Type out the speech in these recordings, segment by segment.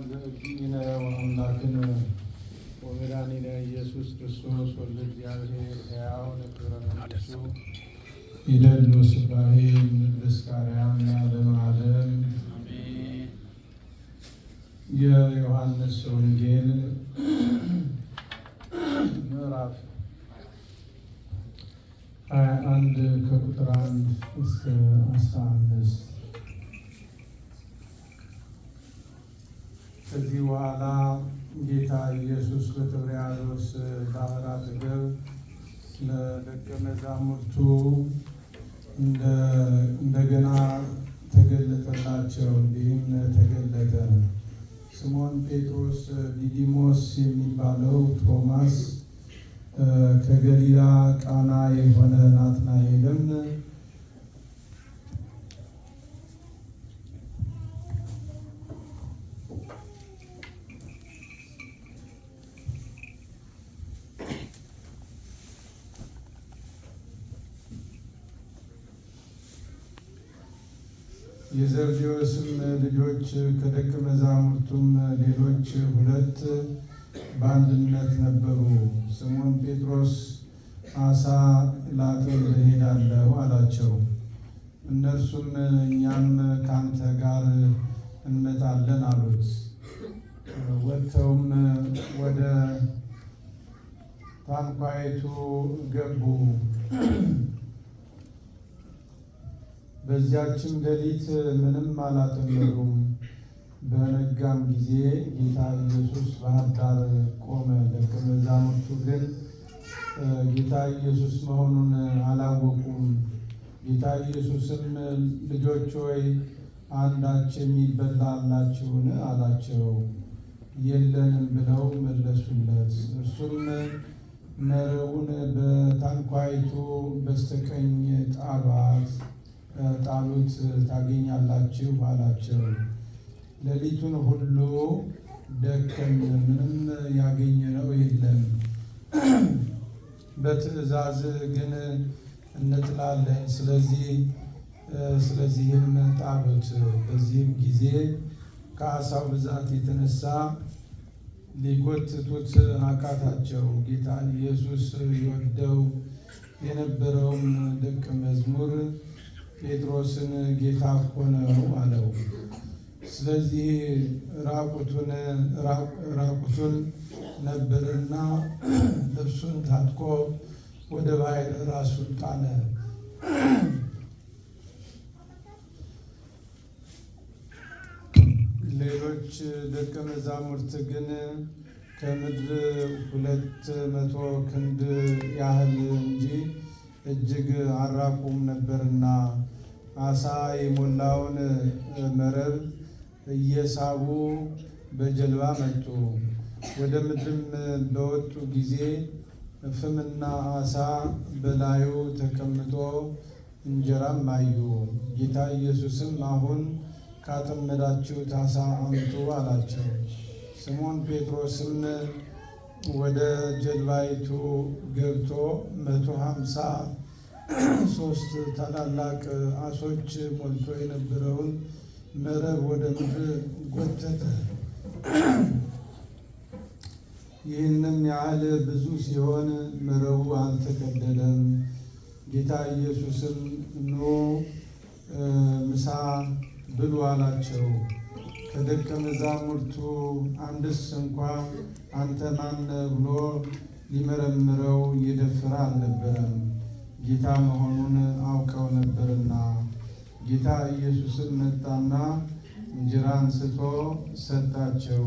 ለእግዚእነ ወአምላክነ ወመድኃኒነ ኢየሱስ ክርስቶስ ወልደ እግዚአብሔር ሕያው ለክብረ መንግሥቱ ይደሉ ስባሄ ምስካርያም ለዓለመ ዓለም። የዮሐንስ ወንጌል ምዕራፍ 21 ከቁጥር 1 እስከ 15። ከዚህ በኋላ ጌታ ኢየሱስ በጥብርያዶስ ባሕር አጠገብ ለደቀ መዛሙርቱ እንደገና ተገለጠላቸው። እንዲህም ተገለጠ። ስምዖን ጴጥሮስ፣ ዲዲሞስ የሚባለው ቶማስ፣ ከገሊላ ቃና የሆነ ናትናኤልም፣ የዘብዴዎስም ልጆች ከደቀ መዛሙርቱም ሌሎች ሁለት በአንድነት ነበሩ። ስምዖን ጴጥሮስ ዓሣ ላጥብ እሄዳለሁ አላቸው። እነርሱም እኛም ካንተ ጋር እንመጣለን አሉት። ወጥተውም ወደ ታንኳይቱ ገቡ። በዚያችም ሌሊት ምንም አላጠመዱም። በነጋም ጊዜ ጌታ ኢየሱስ ባህር ዳር ቆመ። ደቀ መዛሙርቱ ግን ጌታ ኢየሱስ መሆኑን አላወቁም። ጌታ ኢየሱስም ልጆች ሆይ አንዳች የሚበላ አላችሁን? አላቸው። የለንም ብለው መለሱለት። እርሱም መረቡን በታንኳይቱ በስተቀኝ ጣሉት ታገኛላችሁ አላቸው። ሌሊቱን ሁሉ ደከምን፣ ምንም ያገኘነው የለም። በትእዛዝ ግን እንጥላለን። ስለዚህም ጣሉት። በዚህም ጊዜ ከዓሣው ብዛት የተነሳ ሊጎትቱት አቃታቸው። ጌታ ኢየሱስ ይወደው የነበረውን ደቀ መዝሙር ጴጥሮስን ጌታ እኮ ነው አለው። ስለዚህ ራቁቱን ነበርና ልብሱን ታጥቆ ወደ ባሕር ራሱን ጣለ። ሌሎች ደቀ መዛሙርት ግን ከምድር 200 ክንድ ያህል እንጂ እጅግ አራቁም ነበርና ዓሣ የሞላውን መረብ እየሳቡ በጀልባ መጡ። ወደ ምድርም በወጡ ጊዜ ፍምና ዓሣ በላዩ ተቀምጦ እንጀራም አዩ። ጌታ ኢየሱስም አሁን ካጠመዳችሁት ዓሣ አምጡ አላቸው። ስምዖን ጴጥሮስም ወደ ጀልባይቱ ገብቶ 153 ታላላቅ ዓሦች ሞልቶ የነበረውን መረብ ወደ ምድር ጎተተ። ይህንም ያህል ብዙ ሲሆን መረቡ አልተቀደደም። ጌታ ኢየሱስም ኑ ምሳ ብሉ አላቸው። ከደቀ መዛሙርቱ አንድስ እንኳ አንተ ማን ብሎ ሊመረምረው የደፈረ አልነበረም፣ ጌታ መሆኑን አውቀው ነበርና። ጌታ ኢየሱስም መጣና እንጀራ አንስቶ ሰጣቸው፣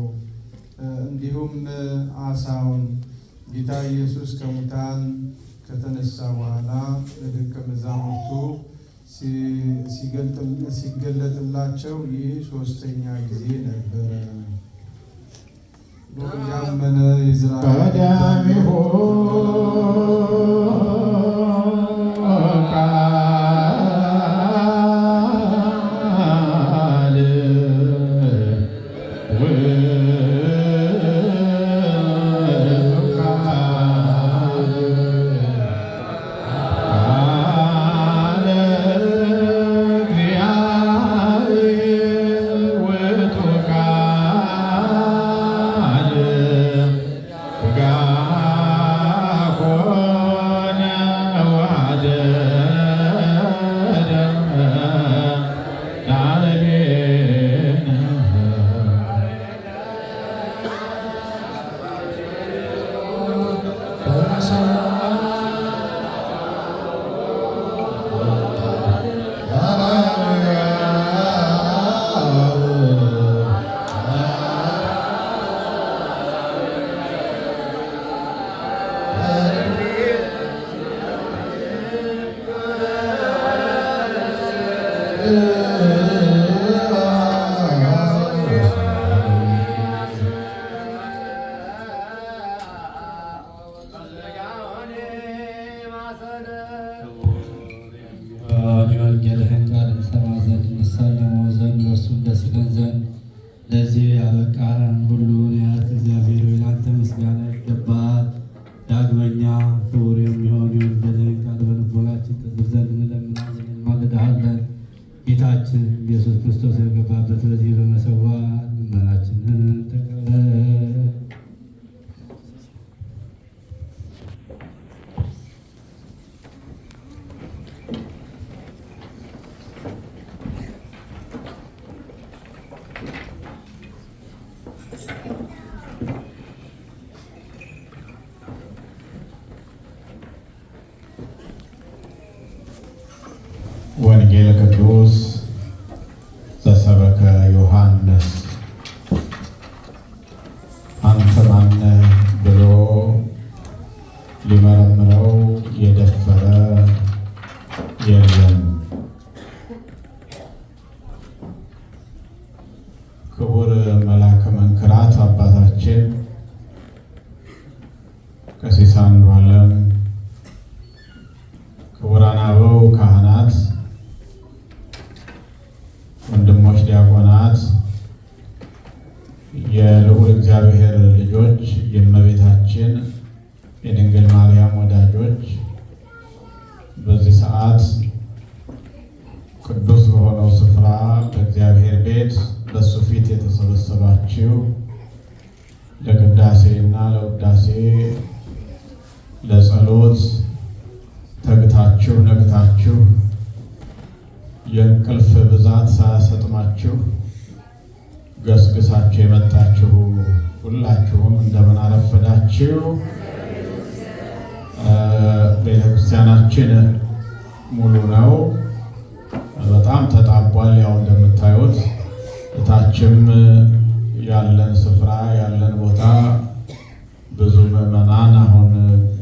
እንዲሁም ዓሣውን። ጌታ ኢየሱስ ከሙታን ከተነሳ በኋላ ለደቀ መዛሙርቱ ሲገለጥላቸው ይህ 3ኛ ጊዜ ነበረ። ያመነ ይዝራቀዳሚሁ የወንጌልህን ቃል እንሰማ ዘንድ እንሰማው ዘንድ እርሱም ደስ ይለን ዘንድ ለዚህ ያበቃን ሁሉን ያህል እግዚአብሔር ሆይ ለአንተ ምስጋና ይገባል። ዳግመኛ ክቡር የሚሆን የወንጌልህን ቃል በልቦናችን ትዝር ዘንድ እንለምናለን፣ እንማልድሃለን። ጌታችን ኢየሱስ ክርስቶስ የገባበት በዚህ በመሰዋት ልመናችንን ተቀበል። ወንጌል ቅዱስ ዘሰበከ ዮሐንስ። አንተ ማነህ ብሎ ሊመረምረው የደፈረ የለም። ክቡር መልአከ መንክራት አባታችን ቀሲስ አንዱዓለም፣ ክቡራን አበው ካህናት፣ ወንድሞች ዲያቆናት፣ የልዑል እግዚአብሔር ልጆች፣ የእመቤታችን የድንግል ማርያም ወዳጆች፣ በዚህ ሰዓት ቅዱስ በሆነው ስፍራ በእግዚአብሔር ቤት በሱ ፊት የተሰበሰባችሁ ለቅዳሴና ለውዳሴ ለጸሎት ተግታችሁ ነግታችሁ የእንቅልፍ ብዛት ሳያሰጥማችሁ ገስግሳችሁ የመጣችሁ ሁላችሁም እንደምን አረፈዳችሁ። ቤተክርስቲያናችን ሙሉ ነው። በጣም ተጣቧል። ያው እንደምታዩት እታችም ያለን ስፍራ ያለን ቦታ ብዙ ምዕመናን አሁን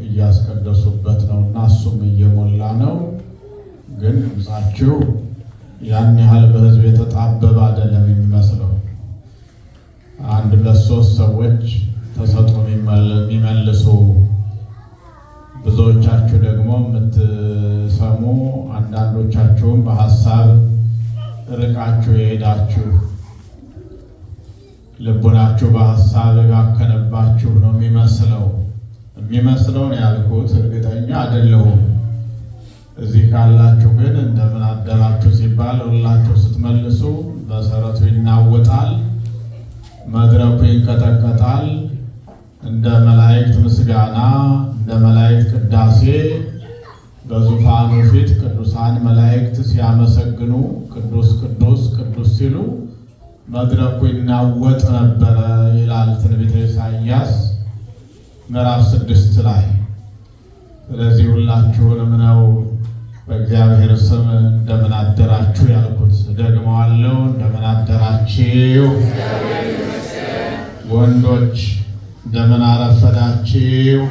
እያስቀደሱበት ነው እና እሱም እየሞላ ነው። ግን ድምፃችሁ ያን ያህል በህዝብ የተጣበበ አይደለም የሚመስለው። አንድ ለሶስት ሰዎች ተሰጥኦ የሚመልሱ ብዙዎቻችሁ ደግሞ የምትሰሙ፣ አንዳንዶቻችሁም በሀሳብ ርቃችሁ የሄዳችሁ ልቡናችሁ በሀሳብ ያከነባችሁ ነው የሚመስለው ነው ያልኩት። እርግጠኛ አይደለሁም። እዚህ ካላችሁ ግን እንደምን አደራችሁ ሲባል ሁላችሁ ስትመልሱ መሰረቱ ይናወጣል፣ መድረኩ ይንቀጠቀጣል። እንደ መላእክት ምስጋና፣ እንደ መላእክት ቅዳሴ በዙፋኑ ፊት ቅዱሳን መላእክት ሲያመሰግኑ ቅዱስ ቅዱስ ቅዱስ ሲሉ መድረኩ ይናወጥ ነበረ ይላል ትንቢተ ኢሳይያስ ምዕራፍ 6 ላይ። ስለዚህ ሁላችሁንም ነው በእግዚአብሔር ስም እንደምን አደራችሁ ያልኩት። ደግመዋለሁ፣ እንደምን አደራችሁ። ወንዶች እንደምን አረፈዳችሁ።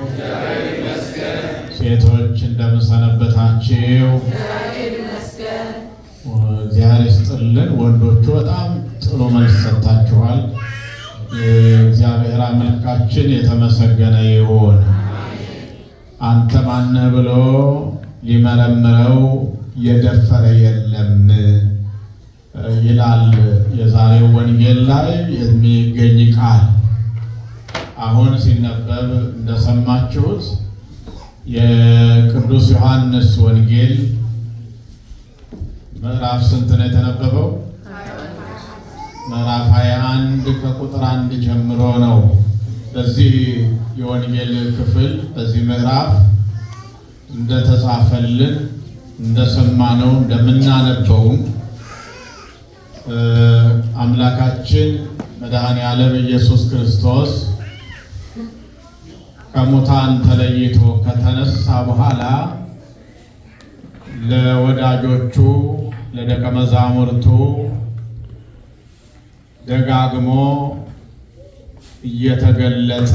ሴቶች እንደምን ሰነበታችሁ። እግዚአብሔር ይስጥልን። ወንዶቹ በጣም ጥሩ መልስ ሰጥታችኋል። እግዚአብሔር አምላካችን የተመሰገነ ይሁን። አንተ ማነህ ብሎ ሊመረምረው የደፈረ የለም ይላል የዛሬው ወንጌል ላይ የሚገኝ ቃል። አሁን ሲነበብ እንደሰማችሁት የቅዱስ ዮሐንስ ወንጌል ምዕራፍ ስንት ነው የተነበበው? ምዕራፍ 21 ከቁጥር 1 ጀምሮ ነው። በዚህ የወንጌል ክፍል በዚህ ምዕራፍ እንደተጻፈልን እንደሰማነው እንደምናነበውም አምላካችን መድኃኔ ዓለም ኢየሱስ ክርስቶስ ከሙታን ተለይቶ ከተነሳ በኋላ ለወዳጆቹ ለደቀ መዛሙርቱ ደጋግሞ እየተገለጸ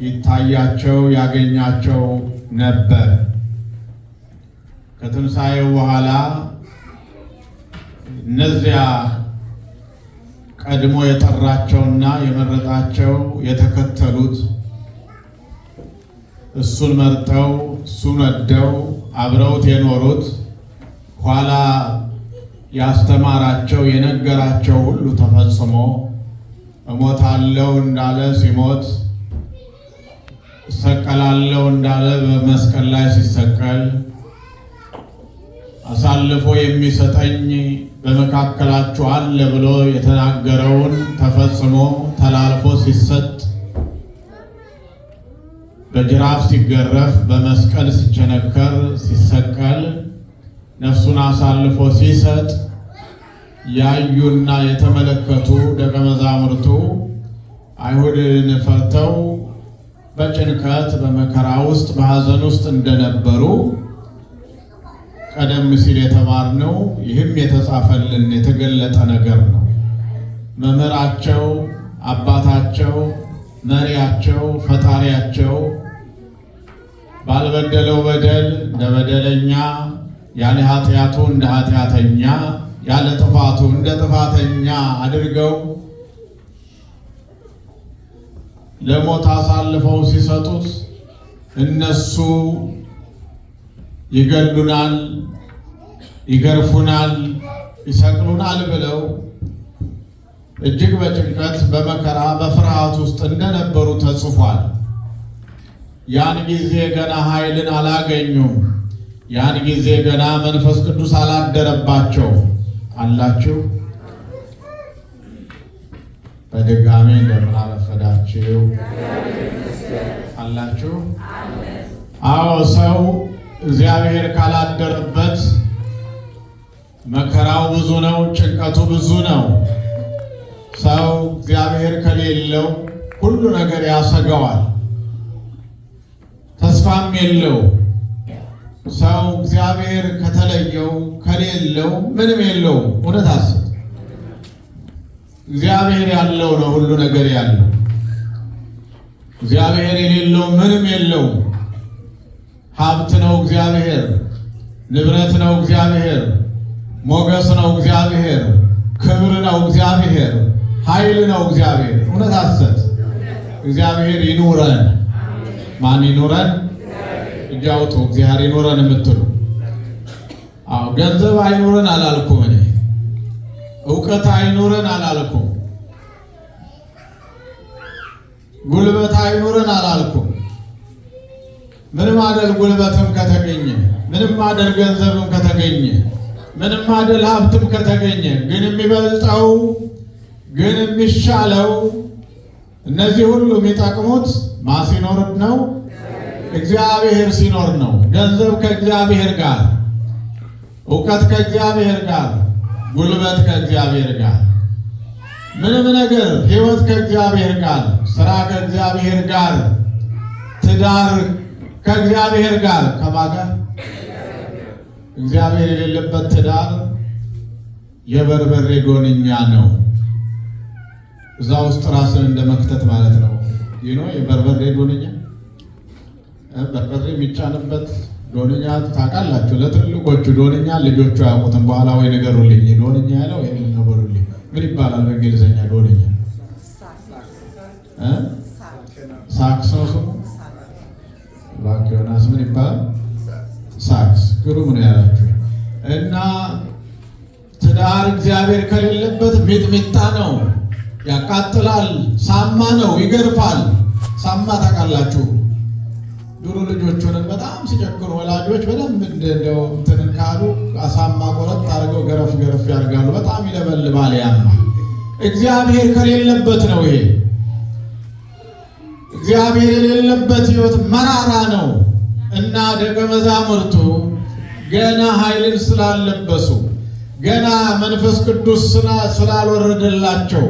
ይታያቸው ያገኛቸው ነበር። ከትንሣኤው በኋላ እነዚያ ቀድሞ የጠራቸውና የመረጣቸው የተከተሉት እሱን መርጠው እሱን ወደው አብረውት የኖሩት ኋላ ያስተማራቸው የነገራቸው ሁሉ ተፈጽሞ እሞታለሁ እንዳለ ሲሞት፣ እሰቀላለሁ እንዳለ በመስቀል ላይ ሲሰቀል፣ አሳልፎ የሚሰጠኝ በመካከላችሁ አለ ብሎ የተናገረውን ተፈጽሞ ተላልፎ ሲሰጥ፣ በጅራፍ ሲገረፍ፣ በመስቀል ሲቸነከር፣ ሲሰቀል፣ ነፍሱን አሳልፎ ሲሰጥ ያዩና የተመለከቱ ደቀ መዛሙርቱ አይሁድን ፈርተው በጭንቀት በመከራ ውስጥ በሐዘን ውስጥ እንደነበሩ ቀደም ሲል የተማርነው ይህም የተጻፈልን የተገለጠ ነገር ነው። መምህራቸው፣ አባታቸው፣ መሪያቸው፣ ፈጣሪያቸው ባልበደለው በደል እንደ በደለኛ፣ ያለ ኃጢአቱ እንደ ኃጢአተኛ፣ ያለ ጥፋቱ እንደ ጥፋተኛ አድርገው ለሞት አሳልፈው ሲሰጡት እነሱ ይገሉናል፣ ይገርፉናል፣ ይሰቅሉናል ብለው እጅግ በጭንቀት በመከራ በፍርሃት ውስጥ እንደነበሩ ተጽፏል። ያን ጊዜ ገና ኃይልን አላገኙም። ያን ጊዜ ገና መንፈስ ቅዱስ አላደረባቸው። አላችሁ? በድጋሚ እንደምን አረፈዳችሁ? አላችሁ? አዎ፣ ሰው እግዚአብሔር ካላደረበት መከራው ብዙ ነው፣ ጭንቀቱ ብዙ ነው። ሰው እግዚአብሔር ከሌለው ሁሉ ነገር ያሰገዋል፣ ተስፋም የለው። ሰው እግዚአብሔር ከተለየው ከሌለው ምንም የለው። እውነት አስብ። እግዚአብሔር ያለው ነው ሁሉ ነገር ያለው። እግዚአብሔር የሌለው ምንም የለው። ሀብት ነው እግዚአብሔር፣ ንብረት ነው እግዚአብሔር፣ ሞገስ ነው እግዚአብሔር፣ ክብር ነው እግዚአብሔር፣ ኃይል ነው እግዚአብሔር። እውነት አሰት እግዚአብሔር ይኑረን። ማን ይኑረን? እጅ አውጡ። እግዚአብሔር ይኑረን የምትሉ አዎ። ገንዘብ አይኑረን አላልኩም እኔ። እውቀት አይኑረን አላልኩም። ጉልበት አይኑረን አላልኩም። ምንም አይደል ጉልበትም ከተገኘ፣ ምንም አይደል ገንዘብም ከተገኘ፣ ምንም አይደል ሀብትም ከተገኘ፣ ግን የሚበልጠው ግን የሚሻለው እነዚህ ሁሉ የሚጠቅሙት ማን ሲኖር ነው? እግዚአብሔር ሲኖር ነው። ገንዘብ ከእግዚአብሔር ጋር፣ እውቀት ከእግዚአብሔር ጋር፣ ጉልበት ከእግዚአብሔር ጋር፣ ምንም ነገር ሕይወት ከእግዚአብሔር ጋር፣ ስራ ከእግዚአብሔር ጋር፣ ትዳር ከእግዚአብሔር ጋር። ከማን ጋር? እግዚአብሔር የሌለበት ትዳር የበርበሬ ዶንኛ ነው። እዛ ውስጥ ራስን እንደመክተት ማለት ነው። ይህ ነው የበርበሬ ዶንኛ። በርበሬ የሚጫንበት ዶንኛ ታውቃላችሁ? ለትልቆቹ ዶንኛ ልጆቹ አያውቁትም። በኋላ ወይ ንገሩልኝ። ዶንኛ ያለው ወይ ንገሩልኝ። ምን ይባላል በእንግሊዝኛ ዶንኛ? ሳክስ ነው ስሙ። ዮናስ ምን ይባላል? ሳክስ። ግሩም ነው ያላችሁ። እና ትዳር እግዚአብሔር ከሌለበት ሚጥሚጣ ነው፣ ያቃጥላል፣ ሳማ ነው፣ ይገርፋል። ሳማ ታውቃላችሁ? ድሮ ልጆቹን በጣም ሲጨክሩ ወላጆች በደንብ እንደው እንትን ካሉ አሳማ ቆረጥ አድርገው ገረፍ ገረፍ ያደርጋሉ። በጣም ይለበልባል፣ ያማ። እግዚአብሔር ከሌለበት ነው ይሄ። እግዚአብሔር የሌለበት ሕይወት መራራ ነው። እና ደቀ መዛሙርቱ ገና ኃይልን ስላለበሱ፣ ገና መንፈስ ቅዱስ ስላልወረደላቸው፣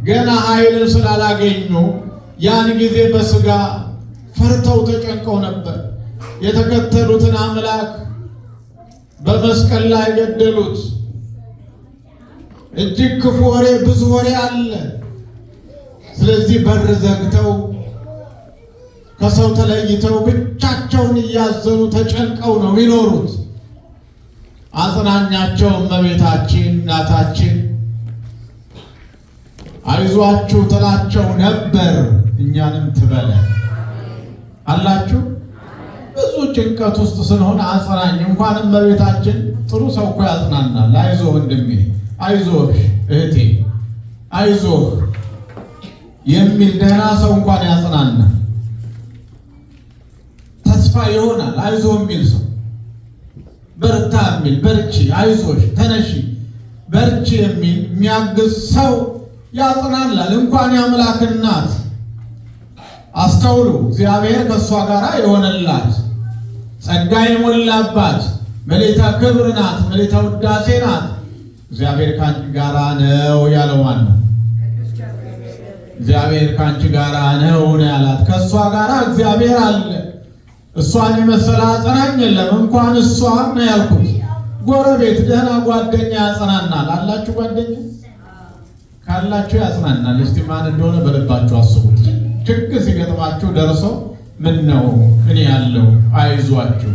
ገና ኃይልን ስላላገኙ ያን ጊዜ በስጋ ፈርተው ተጨንቀው ነበር። የተከተሉትን አምላክ በመስቀል ላይ ገደሉት። እጅግ ክፉ ወሬ፣ ብዙ ወሬ አለ። ስለዚህ በር ዘግተው ከሰው ተለይተው ብቻቸውን እያዘኑ ተጨንቀው ነው የሚኖሩት። አጽናኛቸው እመቤታችን እናታችን አይዟችሁ ትላቸው ነበር። እኛንም ትበለ አላችሁ። ብዙ ጭንቀት ውስጥ ስንሆን አጽናኝ እንኳን እመቤታችን ጥሩ ሰው እኮ ያጽናናል። አይዞህ ወንድሜ፣ አይዞህ እህቴ፣ አይዞህ የሚል ደህና ሰው እንኳን ያጽናናል። ተስፋ ይሆናል። አይዞህ የሚል ሰው በርታ የሚል በርቺ፣ አይዞሽ፣ ተነሺ፣ በርቺ የሚል የሚያግዝ ሰው ያጽናናል። እንኳን የአምላክ እናት አስተውሉ። እግዚአብሔር ከእሷ ጋር የሆነላት ጸጋ የሞላባት መሌታ ክብር ናት፣ መሌታ ውዳሴ ናት። እግዚአብሔር ከአንቺ ጋር ነው ያለው ማን ነው? እግዚአብሔር ከአንቺ ጋር ነው ያላት። ከእሷ ጋር እግዚአብሔር አለ። እሷን የመሰለ አጽናኝ የለም። እንኳን እሷ ነው ያልኩት፣ ጎረቤት፣ ደህና ጓደኛ ያጽናናል። አላችሁ ጓደኛ? ካላችሁ ያጽናናል። እስቲ ማን እንደሆነ በልባችሁ አስቡት። ችግር ሲገጥማችሁ ደርሶ ምን ነው እኔ ያለው አይዟችሁ፣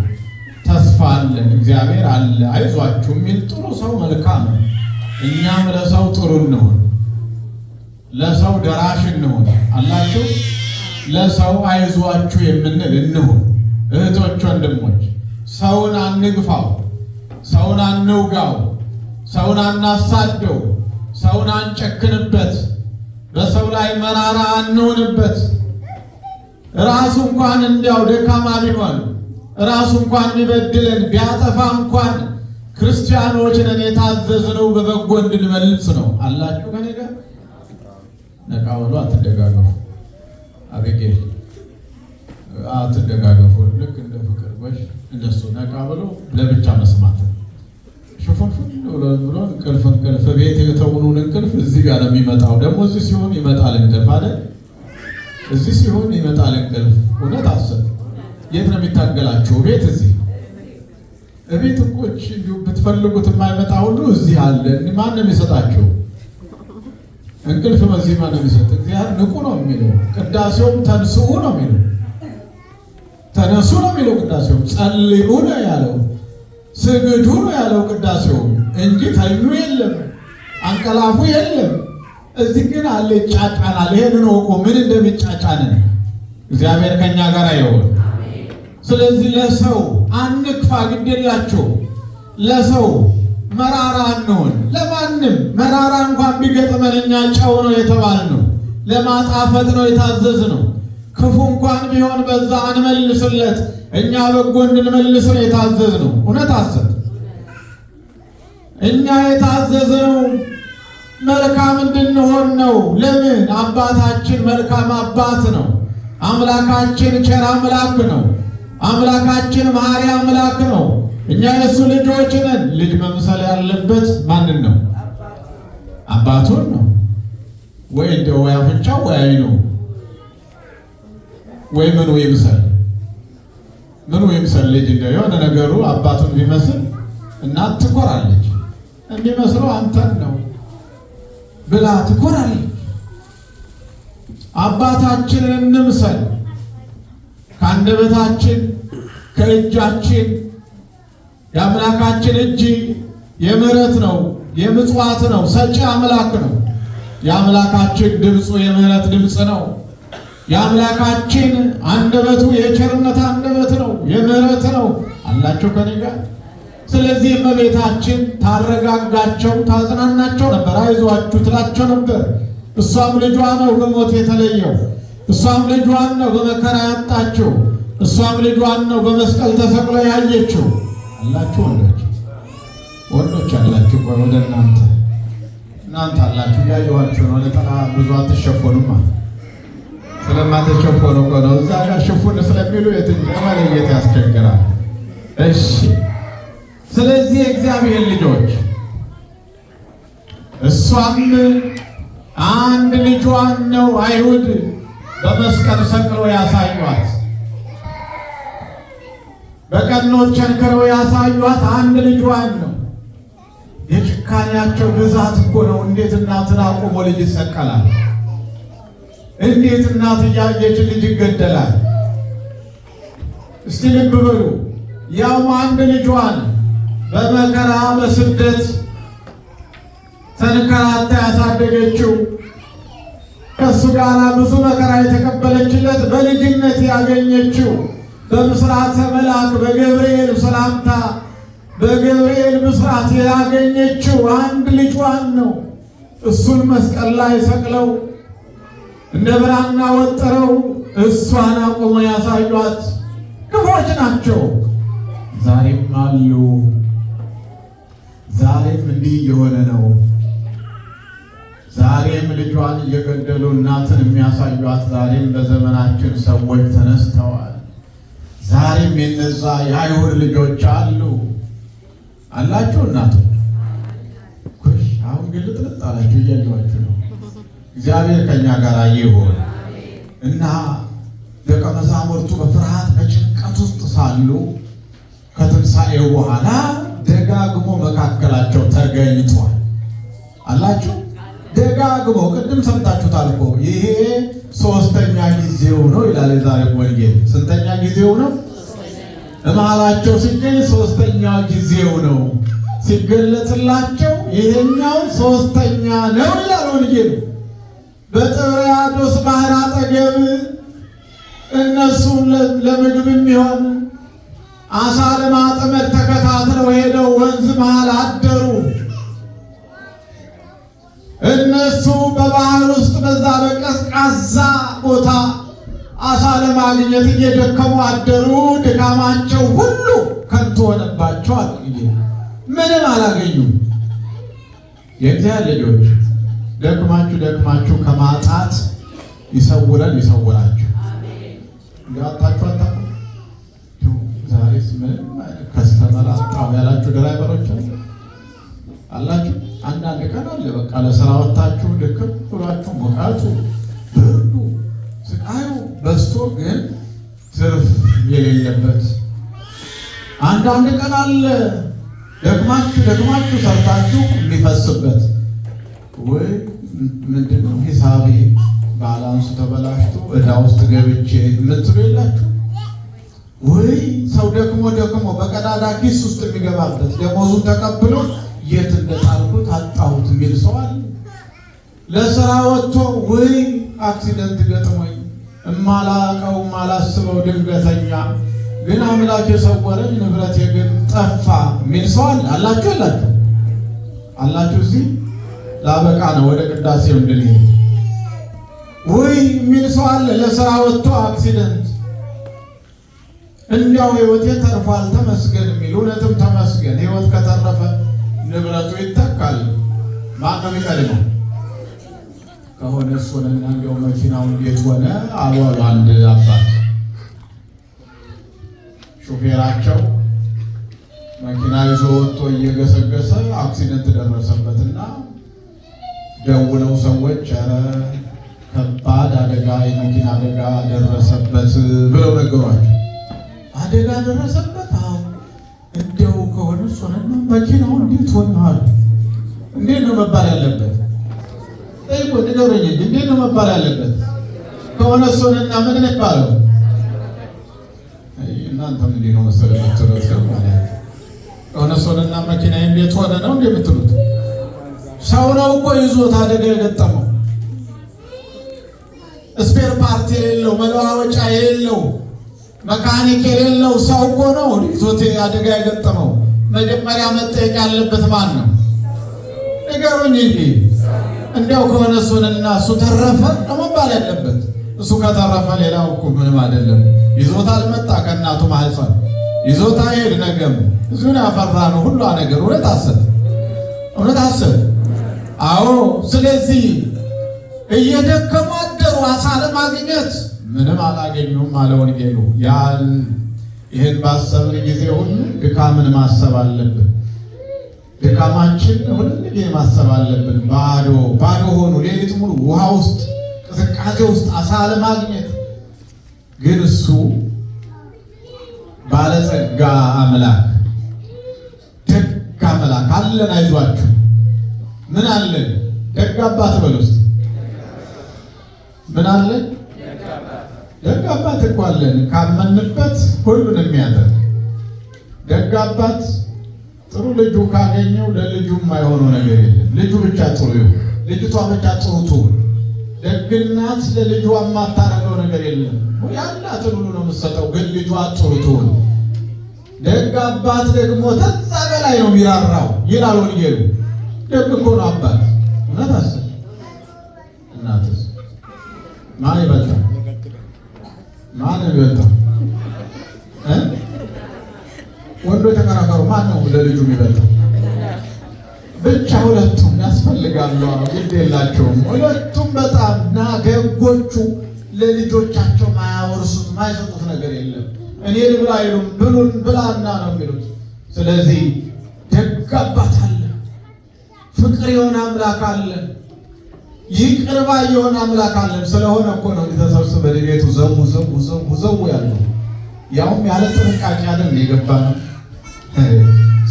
ተስፋ አለን፣ እግዚአብሔር አለ፣ አይዟችሁ የሚል ጥሩ ሰው መልካም ነው። እኛም ለሰው ጥሩ እንሆን፣ ለሰው ደራሽ እንሆን። አላችሁ ለሰው አይዟችሁ የምንል እንሆን። እህቶች ወንድሞች፣ ሰውን አንግፋው፣ ሰውን አንውጋው፣ ሰውን አናሳደው፣ ሰውን አንጨክንበት፣ በሰው ላይ መራራ አንሆንበት። ራሱ እንኳን እንዲያው ደካማ ቢሆን ራሱ እንኳን ቢበድለን ቢያጠፋ እንኳን ክርስቲያኖች ነን የታዘዝነው በበጎ እንድንመልስ ነው። አላችሁ ከኔ ጋር? ነቃ በሉ፣ አትደጋገፉ። አቤጌል አትደጋገፉ። ልክ እንደ ፍቅር ጎሽ እንደሱ ነቃ በሉ። ለብቻ መስማት ሽፉንፉን ብሎ እንቅልፍ ቤት የተውኑን እንቅልፍ እዚህ ጋር ነው የሚመጣው። ደግሞ እዚህ ሲሆን ይመጣል እንቅልፍ አይደል? እዚህ ሲሆን ይመጣል እንቅልፍ። እውነት አሰብ የት ነው የሚታገላችሁ? ቤት እዚህ እቤት እኮ ብትፈልጉት የማይመጣ ሁሉ እዚህ አለ። ማን ነው የሚሰጣችሁ እንቅልፍ? በዚህ ማን ነው የሚሰጥ? እግዚአብሔር ንቁ ነው የሚለው። ቅዳሴውም ተንስኡ ነው የሚለው፣ ተነሱ ነው የሚለው። ቅዳሴውም ጸልዩ ነው ያለው፣ ስግዱ ነው ያለው ቅዳሴውም እንጂ ተኙ የለም፣ አንቀላፉ የለም። እዚህ ግን አለ፣ ይጫጫናል። ይሄንን ወቁ፣ ምን እንደሚጫጫንን። እግዚአብሔር ከኛ ጋር ይሁን። ስለዚህ ለሰው አንክፋ፣ ግዴላችሁ። ለሰው መራራ አንሆን። ለማንም መራራ እንኳን ቢገጥመን እኛ ጨው ነው የተባልነው፣ ለማጣፈጥ ነው የታዘዝነው። ክፉ እንኳን ቢሆን በዛ አንመልስለት፣ እኛ በጎ እንድንመልስ ነው የታዘዝነው። እውነት አሰብ እኛ የታዘዝነው መልካም እንድንሆን ነው። ለምን? አባታችን መልካም አባት ነው። አምላካችን ቸር አምላክ ነው። አምላካችን መሐሪ አምላክ ነው። እኛ የእሱ ልጆች ነን። ልጅ መምሰል ያለበት ማንን ነው? አባቱን ነው። ወይ እንደው ወይ አፍንጫው ወይ አይኑ ወይ ምኑ ይምሰል? ምኑ ይምሰል? ልጅ እንደው የሆነ ነገሩ አባቱን ቢመስል እናት ትኮራለች። እንዲመስለው አንተን ነው ብላ ትኮራለች። አባታችንን እንምሰል። ከአንደበታችን ከእጃችን የአምላካችን እጅ የምህረት ነው፣ የምጽዋት ነው፣ ሰጪ አምላክ ነው። የአምላካችን ድምፁ የምህረት ድምፅ ነው። የአምላካችን አንደበቱ የቸርነት አንደበት ነው፣ የምህረት ነው። አላቸው ከኔ ጋር። ስለዚህ እመቤታችን ታረጋጋቸው፣ ታጽናናቸው ነበር፣ አይዟችሁ ትላቸው ነበር። እሷም ልጇ ነው በሞት የተለየው፣ እሷም ልጇን ነው በመከራ ያጣችው፣ እሷም ልጇን ነው በመስቀል ተሰቅሎ ያየችው። አላችሁ ወንዶች አላችሁ፣ ቆይ ወደ እናንተ አላችሁ፣ ያየኋችሁ ነው። ለጠላ ብዙ አትሸፎኑማ፣ ስለማትሸፎኑ እኮ ነው። እዛ ጋር ሽፉን ስለሚሉ የትኛው መለየት ያስቸግራል። እሺ፣ ስለዚህ እግዚአብሔር ልጆች እሷም አንድ ልጇን ነው አይሁድ በመስቀል ሰቅለው ያሳዩት፣ በቀኖች ቸንክረው ያሳዩት አንድ ልጇን ነው። የጭካኔያቸው ብዛት እኮ ነው። እንዴት እናትን አቁሞ ልጅ ይሰቀላል? እንዴት እናት እያየች ልጅ ይገደላል? እስቲ ልብ በሉ። ያው አንድ ልጇን በመከራ በስደት ተንከራታ ያሳደገችው ከእሱ ጋር ብዙ መከራ የተቀበለችለት በልጅነት ያገኘችው በምስራተ መልአክ በገብርኤል ሰላምታ በገብርኤል ብስራት ያገኘችው አንድ ልጇን ነው። እሱን መስቀል ላይ ሰቅለው እንደ ብራና ወጥረው እሷን አቁመው ያሳዩት ክፎች ናቸው። ዛሬም አሉ። ዛሬም እንዲህ የሆነ ነው። ዛሬም ልጇን እየገደሉ እናትን የሚያሳዩት ዛሬም በዘመናችን ሰዎች ተነስተዋል። ዛሬም የነዛ የአይሁድ ልጆች አሉ አላችሁ። እናቱ አሁን ግልጥልጥ አላችሁ እያየኋችሁ ነው። እግዚአብሔር ከኛ ጋር ይሁን እና ደቀ መዛሙርቱ በፍርሃት በጭንቀት ውስጥ ሳሉ ከትንሣኤው በኋላ ደጋግሞ መካከላቸው ተገኝቷል አላችሁ። ደጋግሞ ቅድም ሰምታችሁታል እኮ ይሄ ሶስተኛ ጊዜው ነው ይላል የዛሬ ወንጌል። ስንተኛ ጊዜው ነው? እማላቸው ሲገኝ ሶስተኛ ጊዜው ነው። ሲገለጥላቸው ይሄኛው ሶስተኛ ነው ይላል ወንጌል። በጥብርያዶስ ባህር አጠገብ እነሱ ለምግብ የሚሆን አሳ ለማጥመድ ተከታትለው ሄደው ወንዝ መሃል አደሩ። እነሱ በባህር ውስጥ በዛ በቀዝቃዛ ቦታ አሳ ለማግኘት እየደከሙ አደሩ። ድካማቸው ሁሉ ከንቱ ሆነባቸው። ምንም አላገኙም። የእግዚአብሔር ልጆች ደክማችሁ ከማጣት ይሰውረን ይሰውራችሁ። ያጣችሁ አታውቁም። ዛሬስ ምንም ከስተመር አጣሁ ያላችሁ ድራይቨሮች አላችሁ። አንዳንድ ቀን አለ በቃ ለስራ ወጣችሁ ድክም ብሏችሁ ሙቀቱ፣ ብርዱ፣ ስቃዩ በዝቶ ግን ትርፍ የሌለበት አንዳንድ ቀን አለ ደክማችሁ ሰርታችሁ የሚፈስበት ወይ ምንድነው ሂሳቤ ባላንሱ ተበላሽቶ ዕዳ ውስጥ ገብቼ የምትሉ የላችሁ ወይ? ሰው ደክሞ በቀዳዳ ኪስ ውስጥ የሚገባበት ደሞዙን ተቀብሎ የት እንደጣልኩት አጣሁት የሚል ሰው አለ። ለስራ ወጥቶ ወይ አክሲደንት ገጥሞኝ እማላቀው ማላስበው ድንገተኛ ግን አምላክ የሰወረኝ ንብረቴ ግን ጠፋ የሚል ሰው አለ። አላችሁ የላችሁ? አላችሁ? እዚህ ላበቃ ነው ወደ ቅዳሴው እንድንሄድ። ወይ የሚል ሰው አለ። ለስራ ወጥቶ አክሲደንት እንዲያው ህይወቴ ተርፏል ተመስገን የሚል እውነትም ተመስገን። ህይወት ከተረፈ ንብረቱ ይተካል። ማንም ይቀድመው ከሆነ እሱንና እንዲያው መኪናው እንዴት ሆነ አሏሉ አንድ አባት ሹፌራቸው መኪና ይዞ ወጥቶ እየገሰገሰ አክሲደንት ደረሰበትና ደውለው ሰዎች ኧረ ከባድ አደጋ የመኪና አደጋ ደረሰበት ብለው ነገሯቸው። አደጋ ደረሰበት? አዎ። እንደው ከሆነ እሱንና መኪናው እንዴት ሆነዋል? እንዴት ነው መባል ያለበት? ጠይቆ ንገሩኝ። እንዴት ነው መባል ያለበት? ከሆነ እሱንና ምን ነው ይባለው? እናንተ ምን ነው መሰለኝ ትሩት ማለት ከሆነ እሱንና መኪና እንዴት ሆነ ነው እንደምትሉት? ሰው ነው እኮ ይዞት አደጋ የገጠመው። ስፔር ፓርት የሌለው መለዋወጫ የሌለው መካኒክ የሌለው ሰው እኮ ነው ይዞት አደጋ የገጠመው። መጀመሪያ መጠየቅ ያለበት ማን ነው? ንገሩኝ እንጂ እንዲያው ከሆነ እሱንና እሱ ተረፈ ነው መባል ያለበት። እሱ ከተረፈ ሌላው እኮ ምንም አይደለም። ይዞት አልመጣ ከእናቱ ማህፀን ይዞት አይሄድ ነገም እዚሁን ያፈራ ነው ሁሉ ነገር እውነት አሰብ አዎ። ስለዚህ እየደከሙ አደሩ አሳ ለማግኘት ምንም አላገኙም አለ ወንጌሉ። ይህን ባሰብን ጊዜ ሁሉ ድካምን ማሰብ አለብን። ድካማችን ሁሉ ጊዜ ማሰብ አለብን። ባዶ ሆኑ ሌሊት ሙሉ ውሃ ውስጥ ቅዝቃዜ ውስጥ አሳ ለማግኘት ግን እሱ ባለጸጋ አምላክ ደግ አምላክ አለን። አይዟችሁ ምን አለን? ደግ አባት በል ውስጥ ምን አለን? ደግ አባት እኮ አለን። ካመንበት ሁሉን የሚያደርግ ደግ አባት ጥሩ ልጁ ካገኘው ለልጁ የማይሆነው ነገር የለም። ልጁ ብቻ ጥሩ ይሁን፣ ልጅቷ ብቻ ጥሩ ትሁን። ደግናት ለልጇ የማታረገው ነገር የለም። ያላትን ሁሉ ነው የምትሰጠው፣ ግን ልጇ ጥሩ ትሁን። ደግ አባት ደግሞ ከዛ በላይ ነው የሚራራው ይላል ወንጌሉ። ደግ እኮ ነው አባት። እውነት አስብ። እናትስ ማን ይበልጣል? ማን ይበልጣል? ወንዶች ተከራከሩ። ማን ነው ለልጁ የሚበልጠው? ብቻ ሁለቱም ያስፈልጋሉ። ግድ የላቸውም ሁለቱም በጣም እና ደጎቹ ለልጆቻቸው ማያወርሱት ማይሰጡት ነገር የለም። እኔ ልብላ አይሉም፣ ብሉን ብላና ነው የሚሉት። ስለዚህ ደግ አባት አለ፣ ፍቅር የሆነ አምላክ አለ፣ ይቅር ባይ የሆነ አምላክ አለ። ስለሆነ እኮ ነው ተሰብስበን ቤቱ ዘው ያለው፣ ያውም ያለ ጥንቃቄ አይደል የገባ ነው።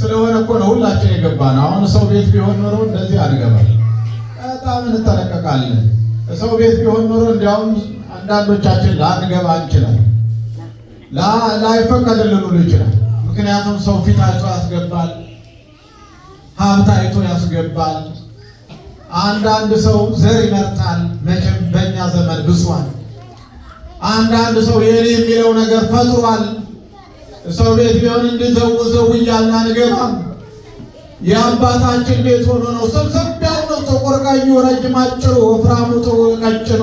ስለሆነ እኮ ነው ሁላችን የገባ ነው። አሁን ሰው ቤት ቢሆን ኖሮ እንደዚህ አንገባም። በጣም እንጠነቀቃለን። ሰው ቤት ቢሆን ኖሮ እንዲያውም አንዳንዶቻችን ላንገባ እንችላለን፣ ላይፈቀድልን ሁሉ ይችላል። ምክንያቱም ሰው ፊት አይቶ ያስገባል፣ ሀብት አይቶ ያስገባል። አንዳንድ ሰው ዘር ይመርጣል። መቼም በእኛ ዘመን ብሷል። አንዳንድ ሰው የኔ የሚለው ነገር ፈጥሯል። ሰው ቤት ቢሆን እንዲዘው እያልን አንገባም። የአባታችን ቤት ሆኖ ነው ሰብሰብ ያለው። ጥቁር ቀዩ፣ ረጅም አጭሩ፣ ወፍራሙ ቀጭኑ፣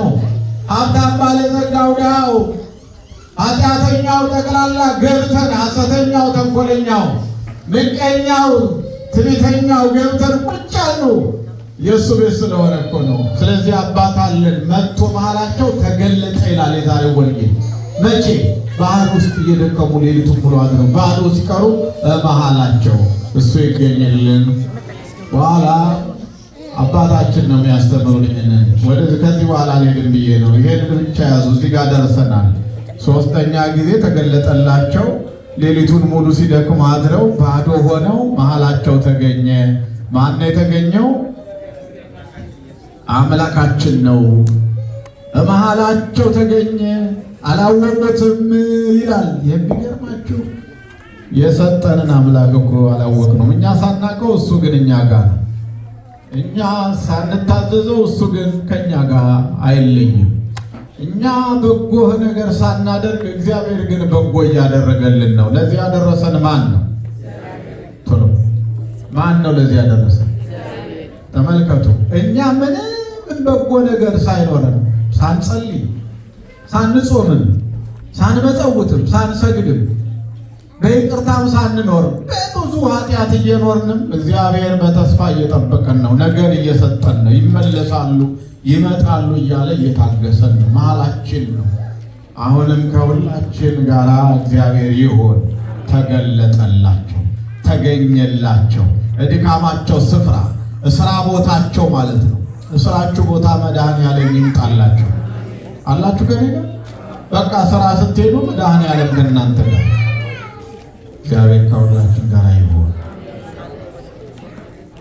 ሀብታም ባለጸጋው፣ ድሃው፣ ኃጢአተኛው ጠቅላላ ገብተን፣ ሐሰተኛው፣ ተንኮለኛው፣ ምቀኛው፣ ትዕቢተኛው ገብተን ቁጭ ያልነው የእሱ ቤት ስለሆነ እኮ ነው። ስለዚህ አባት አለን። መጥቶ መሃላቸው ተገለጠ ይላል የዛሬው ወንጌል። መቼ? ባህር ውስጥ እየደከሙ ሌሊቱን ሙሉ አድረው ባዶ ሲቀሩ መሃላቸው እሱ ይገኝልን። በኋላ አባታችን ነው የሚያስተምሩን። ወደዚህ ከዚህ በኋላ ሄድን ብዬ ነው። ይሄን ብቻ ያዙ። እዚህ ጋር ደርሰናል። ሶስተኛ ጊዜ ተገለጠላቸው። ሌሊቱን ሙሉ ሲደክሙ አድረው ባዶ ሆነው መሃላቸው ተገኘ። ማን ነው የተገኘው? አምላካችን ነው። መሃላቸው ተገኘ። አላወቁትም ይላል። የሚገርማችሁ የሰጠንን አምላክ እኮ አላወቅነውም። እኛ ሳናውቀው እሱ ግን እኛ ጋር ነው። እኛ ሳንታዘዘው እሱ ግን ከእኛ ጋር አይለይም። እኛ በጎ ነገር ሳናደርግ እግዚአብሔር ግን በጎ እያደረገልን ነው። ለዚህ ያደረሰን ማን ነው? ቶሎ ማን ነው ለዚህ ያደረሰን? ተመልከቱ። እኛ ምንም በጎ ነገር ሳይኖረን ሳንጸልይ፣ ሳንጾምም፣ ሳንመጸውትም፣ ሳንሰግድም፣ በይቅርታም ሳንኖር በብዙ ኃጢአት እየኖርንም እግዚአብሔር በተስፋ እየጠበቀን ነው። ነገር እየሰጠን ነው። ይመለሳሉ፣ ይመጣሉ እያለ እየታገሰን ነው። መሃላችን ነው። አሁንም ከሁላችን ጋር እግዚአብሔር ይሁን። ተገለጠላቸው፣ ተገኘላቸው። እድካማቸው ስፍራ እስራ ቦታቸው ማለት ነው። እስራችሁ ቦታ መድኃኔዓለም ይምጣላችሁ። አላችሁ ከኔ ጋር በቃ ስራ ስትሄዱ መድኃኔዓለም ከእናንተ ጋር። እግዚአብሔር ከሁላችን ጋር ይሁን።